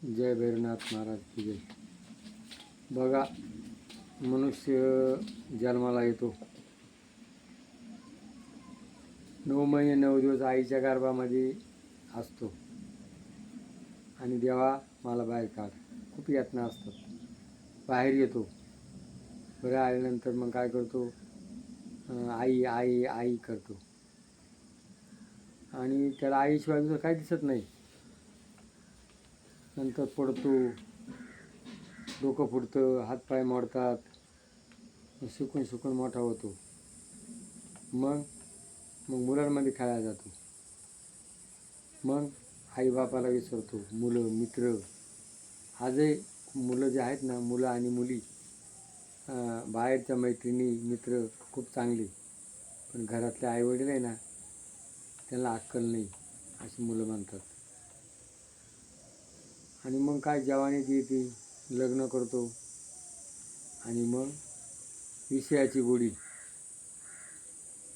जय भैरवनाथ महाराज की जय. बघा, मनुष्य जन्माला येतो, 9 महिने 9 दिवस आईच्या गर्भामध्ये असतो आणि देवा मला बाहेर काढ. खूप यातना असतात. बाहेर येतो. बरं आल्यानंतर मग काय करतो, आई आई आई करतो आणि त्याला आईशिवाय दुसरं काही दिसत नाही. नंतर पडतो, डोकं फुटतं, हातपाय मोडतात, शिकून शिकून मोठा होतो. मग मुलांमध्ये खेळायला जातो. मग आईबापाला विसरतो. मुलं मित्र, आजही मुलं जे आहेत ना, मुलं आणि मुली, बाहेरच्या मैत्रिणी मित्र खूप चांगले, पण घरातले आईवडील आहे ना, त्यांना अक्कल नाही अशी मुलं म्हणतात. आणि मग काय जवानीत येते, लग्न करतो आणि मग विषयाची गोडी,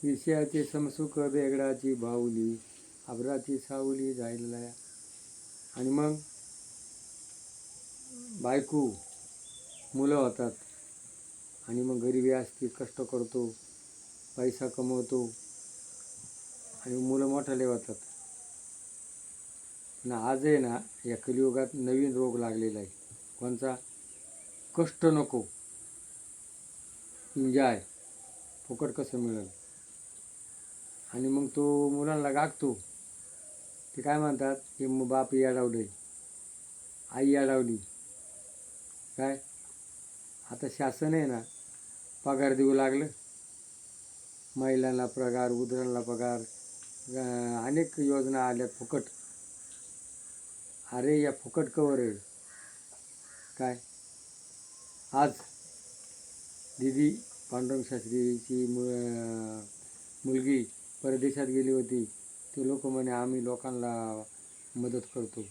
विषयाचे समसुख वेगळाची बाहुली, अभराची सावली जायला. आणि मग बायको मुलं होतात आणि मग गरिबी असते, कष्ट करतो, पैसा कमवतो आणि मुलं मोठाले होतात. पण आज आहे ना, या कलियुगात नवीन रोग लागलेला आहे. कोणचा? कष्ट नको, एन्जॉय, फुकट कसं मिळेल. आणि मग तो मुलांना गागतो. ते काय म्हणतात, की बाप याडावले, आई याडावली. काय आता शासन आहे ना, पगार देऊ लागलं, महिलांना पगार, उदरांना पगार, अनेक योजना आल्या फुकट. अरे या फुकट कवर आहे काय? आज दिदी पांडुरंग शास्त्रीची मुलगी परदेशात गेली होती. ते लोक म्हणे आम्ही लोकांना मदत करतो.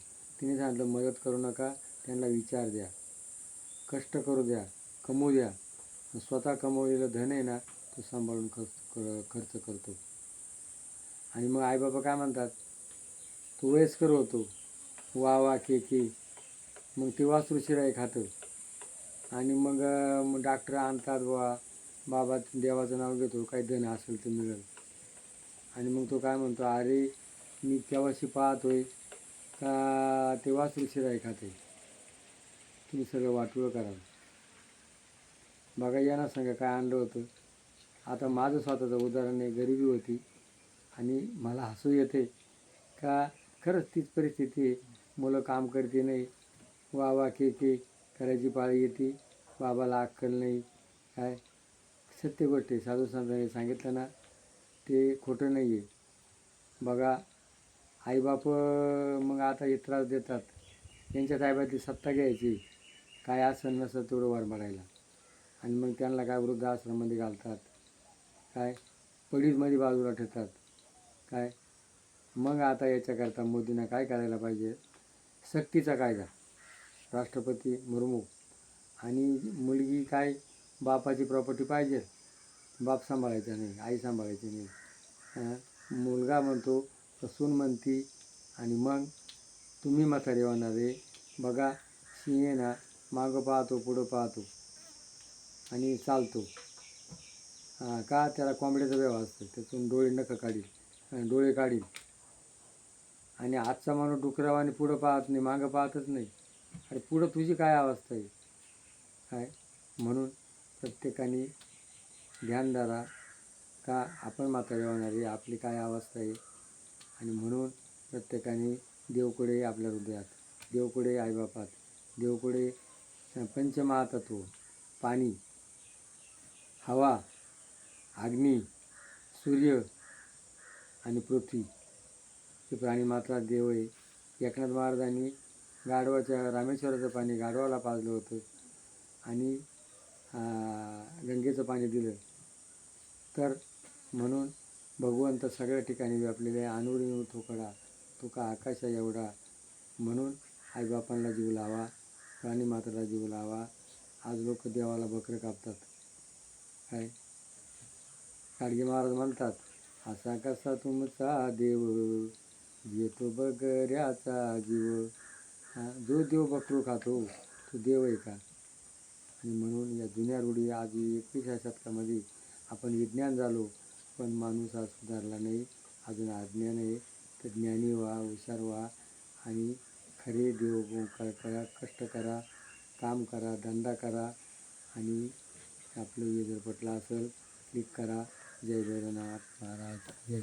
तिने सांगितलं मदत करू नका, त्यांना विचार द्या, कष्ट करू द्या, कमवू द्या. स्वतः कमवलेलं धन आहे ना, तो सांभाळून खर्च करतो. आणि मग आईबाबा काय म्हणतात, तो वयस्कर होतो, वा वा के, मग ते वासरू शिराई खातं. आणि मग डॉक्टर आणतात, बाबा देवाचं नाव घेतो, काही धन असेल तर मिळेल. आणि मग तो काय म्हणतो, अरे मी केव्हाशी पाहतोय का ते वासरू शिराई खाते, तुम्ही सगळं वाटोळं कराल. बघा यांना सांगा काय आणलं होतं. आता माझं स्वतःचं उदाहरण आहे. गरिबी होती आणि मला हसू येते का खरंच तीच परिस्थिती आहे. मुलं काम करते नाही, वा वा के करायची पाळी येते, बाबाला अक्कल नाही. काय सत्य गोष्ट आहे. साधू संतांनी सांगितलं ना, ते खोटं नाही आहे. बघा आईबाप मग आता हे त्रास देतात. त्यांच्या ताब्यातली सत्ता घ्यायची, काय असं नसं तेवढं वर मारायला. आणि मग त्यांना काय वृद्धाश्रमामध्ये घालतात, काय पडीजमध्ये बाजूला ठेवतात. काय मग आता याच्याकरता मोदींना काय करायला पाहिजे, सक्तीचा कायदा, राष्ट्रपती मुर्मू. आणि मुलगी काय बापाची प्रॉपर्टी पाहिजे, बाप सांभाळायचा नाही, आई सांभाळायची नाही. मुलगा म्हणतो तर सून म्हणती. आणि मग तुम्ही म्हातारे होणारे. बघा सिंह ना, मागं पाहतो पुढं पाहतो आणि चालतो. का त्याला कोंबड्याचा व्यवहार असतो, त्यातून डोळे नखं काढील, डोळे काढील. आणि आजचा माणूस डुकरावाने पुढं पाहत नाही, मागं पाहतच नाही. अरे पुढं तुझी काय अवस्था आहे काय? म्हणून प्रत्येकाने ध्यान धरा का आपण म्हातारे होणारे, आपली काय अवस्था आहे. आणि म्हणून प्रत्येकाने देवकडे आपल्या हृदयात, देवकडे आईबापात, देवकडे पंचमहातत्व, पाणी, हवा, अग्नी, सूर्य आणि पृथ्वी, हे प्राणी मात्रा देव आहे. एकनाथ महाराजांनी गाढवाच्या रामेश्वराचं पाणी गाढवाला पाजलं होतं आणि गंगेचं पाणी दिलं. तर म्हणून भगवंत सगळ्या ठिकाणी व्यापलेले आहे. अनुरी थोकडा तुका आकाशा एवढा. म्हणून आईबापांना जीव लावा, प्राणी मात्राला जीव लावा. आज लोक देवाला बकरं कापतात. काय गाडगे महाराज म्हणतात, असा कसा तुमचा देव, येतो बकऱ्याचा जीव. जो देव बकरू खातो तो देव आहे का? आणि म्हणून या जुन्या रूढी आज 21व्या शतकामध्ये आपण विज्ञान झालो, पण माणूस हा सुधारला नाही, अजून अज्ञान आहे. तर ज्ञानी व्हा, हुशार व्हा आणि खरे देव करा, कष्ट करा, काम करा, धंदा करा आणि आपलं हे जर पटलं असेल क्लिक करा. जय भैरवनाथ महाराज जय.